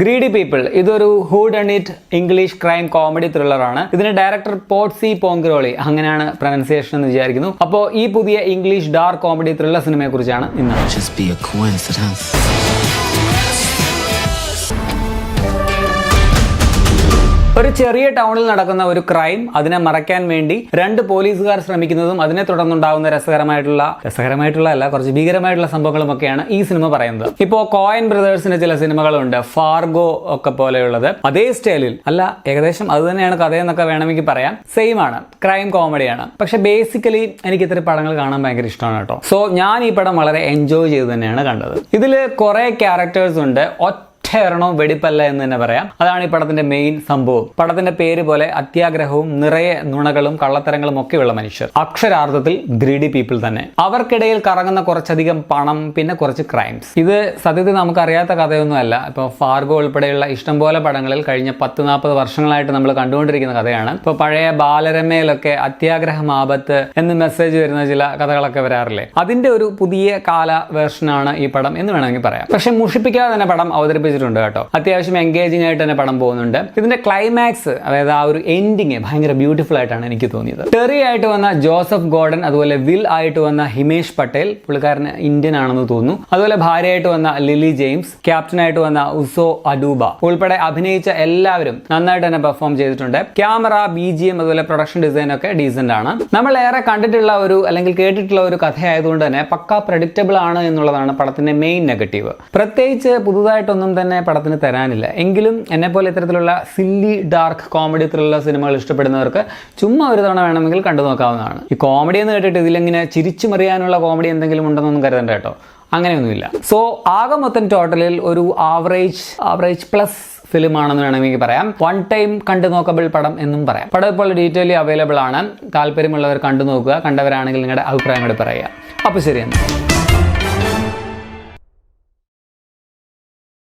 Greedy people ഇതൊരു whodunit English crime comedy ത്രില്ലറാണ്. ഇതിന്റെ ഡയറക്ടർ പോട്സി പോങ്ക്രോളി, അങ്ങനെയാണ് പ്രൊനൗൺസിയേഷൻ എന്ന് വിചാരിക്കുന്നു. അപ്പോൾ ഈ പുതിയ ഇംഗ്ലീഷ് ഡാർക്ക് കോമഡി ത്രില്ലർ സിനിമയെ കുറിച്ചാണ് ഇന്ന്. ഒരു ചെറിയ ടൗണിൽ നടക്കുന്ന ഒരു ക്രൈം, അതിനെ മറയ്ക്കാൻ വേണ്ടി രണ്ട് പോലീസുകാർ ശ്രമിക്കുന്നതും അതിനെ തുടർന്നുണ്ടാകുന്ന രസകരമായിട്ടുള്ള അല്ല, കുറച്ച് ഭീകരമായിട്ടുള്ള സംഭവങ്ങളും ഒക്കെയാണ് ഈ സിനിമ പറയുന്നത്. ഇപ്പോ കോയൻ ബ്രദേഴ്സിന്റെ ചില സിനിമകളുണ്ട്, ഫാർഗോ ഒക്കെ പോലെയുള്ളത്. അതേ സ്റ്റൈലിൽ അല്ല, ഏകദേശം അത് തന്നെയാണ് കഥയെന്നൊക്കെ വേണമെങ്കിൽ പറയാം. സെയിം ആണ്, ക്രൈം കോമഡിയാണ്. പക്ഷെ ബേസിക്കലി എനിക്ക് ഇത്തരം പടങ്ങൾ കാണാൻ ഭയങ്കര ഇഷ്ടമാണ് കേട്ടോ. സോ ഞാൻ ഈ പടം വളരെ എൻജോയ് ചെയ്ത് തന്നെയാണ് കണ്ടത്. ഇതിൽ കുറെ ക്യാരക്ടേഴ്സ് ഉണ്ട്, ഒറ്റ വെടിപ്പല്ല എന്ന് തന്നെ പറയാം. അതാണ് ഈ പടത്തിന്റെ മെയിൻ സംഭവം. പടത്തിന്റെ പേര് പോലെ അത്യാഗ്രഹവും നിറയെ നുണകളും കള്ളത്തരങ്ങളും ഒക്കെയുള്ള മനുഷ്യർ, അക്ഷരാർത്ഥത്തിൽ ഗ്രീഡി പീപ്പിൾ തന്നെ. അവർക്കിടയിൽ കറങ്ങുന്ന കുറച്ചധികം പണം, പിന്നെ കുറച്ച് ക്രൈംസ്. ഇത് സത്യത്തിൽ നമുക്കറിയാത്ത കഥയൊന്നുമല്ല. ഇപ്പോൾ ഫാർഗോ ഉൾപ്പെടെയുള്ള ഇഷ്ടംപോലെ പടങ്ങളിൽ കഴിഞ്ഞ 10-40 വർഷങ്ങളായിട്ട് നമ്മൾ കണ്ടുകൊണ്ടിരിക്കുന്ന കഥയാണ്. ഇപ്പോൾ പഴയ ബാലരമയിലൊക്കെ അത്യാഗ്രഹം ആപത്ത് എന്ന് മെസ്സേജ് വരുന്ന ചില കഥകളൊക്കെ വരാറില്ലേ, അതിന്റെ ഒരു പുതിയ കാല വേർഷനാണ് ഈ പടം എന്ന് വേണമെങ്കിൽ പറയാം. പക്ഷെ മുഷിപ്പിക്കാതെ തന്നെ പടം അവതരിപ്പിച്ചിട്ടുണ്ട് കേട്ടോ. അത്യാവശ്യം എൻഗേജിംഗ് ആയിട്ട് തന്നെ പടം പോകുന്നുണ്ട്. ഇതിന്റെ ക്ലൈമാക്സ്, അതായത് ആ ഒരു എൻഡിങ് ഭയങ്കര ബ്യൂട്ടിഫുൾ ആയിട്ടാണ് എനിക്ക് തോന്നിയത്. ടെറി ആയിട്ട് വന്ന ജോസഫ് ഗോർഡൻ, അതുപോലെ വിൽ ആയിട്ട് വന്ന ഹിമേഷ് പട്ടേൽ, പുള്ളിക്കാരൻ ഇന്ത്യൻ ആണെന്ന് തോന്നുന്നു. അതുപോലെ ഭാര്യയായിട്ട് വന്ന ലിലി ജെയിംസ്, ക്യാപ്റ്റനായിട്ട് വന്ന ഉസോ അഡൂബ ഉൾപ്പെടെ അഭിനയിച്ച എല്ലാവരും നന്നായിട്ട് തന്നെ പെർഫോം ചെയ്തിട്ടുണ്ട്. ക്യാമറ, BGM, അതുപോലെ പ്രൊഡക്ഷൻ ഡിസൈൻ ഒക്കെ ഡീസന്റ് ആണ്. നമ്മൾ ഏറെ കണ്ടിട്ടുള്ള ഒരു അല്ലെങ്കിൽ കേട്ടിട്ടുള്ള ഒരു കഥയായതുകൊണ്ട് തന്നെ പക്കാ പ്രഡിക്റ്റബിൾ ആണ് എന്നുള്ളതാണ് പടത്തിന്റെ മെയിൻ നെഗറ്റീവ്. പ്രത്യേകിച്ച് പുതുതായിട്ടൊന്നും തന്നെ പടത്തിന് തരാനില്ല. എങ്കിലും എന്നെപ്പോലെ ഇത്തരത്തിലുള്ള സില്ലി ഡാർക്ക് കോമഡി ത്രില്ലർ സിനിമകൾ ഇഷ്ടപ്പെടുന്നവർക്ക് ചുമ്മാ ഒരു തവണ വേണമെങ്കിൽ കണ്ടു നോക്കാവുന്നതാണ്. ഈ കോമഡി എന്ന് കേട്ടിട്ട് ഇതിലെങ്ങനെ ചിരിച്ചു മറിയാനുള്ള കോമഡി എന്തെങ്കിലും ഉണ്ടെന്നൊന്നും കരുതണ്ട കേട്ടോ, അങ്ങനെയൊന്നുമില്ല. സോ ആകെ മൊത്തം ടോട്ടലിൽ ഒരു ആവറേജ് പ്ലസ് ഫിലിം ആണെന്ന് വേണമെങ്കിൽ പറയാം. വൺ ടൈം കണ്ടു നോക്കബിൾ പടം എന്നും പറയാം. പടം ഇപ്പോൾ ഡീറ്റെയിലി അവൈലബിൾ ആണ്. താല്പര്യമുള്ളവർ കണ്ടു നോക്കുക. കണ്ടവരാണെങ്കിൽ നിങ്ങളുടെ അഭിപ്രായങ്ങൾ പറയുക. അപ്പോൾ ശരി.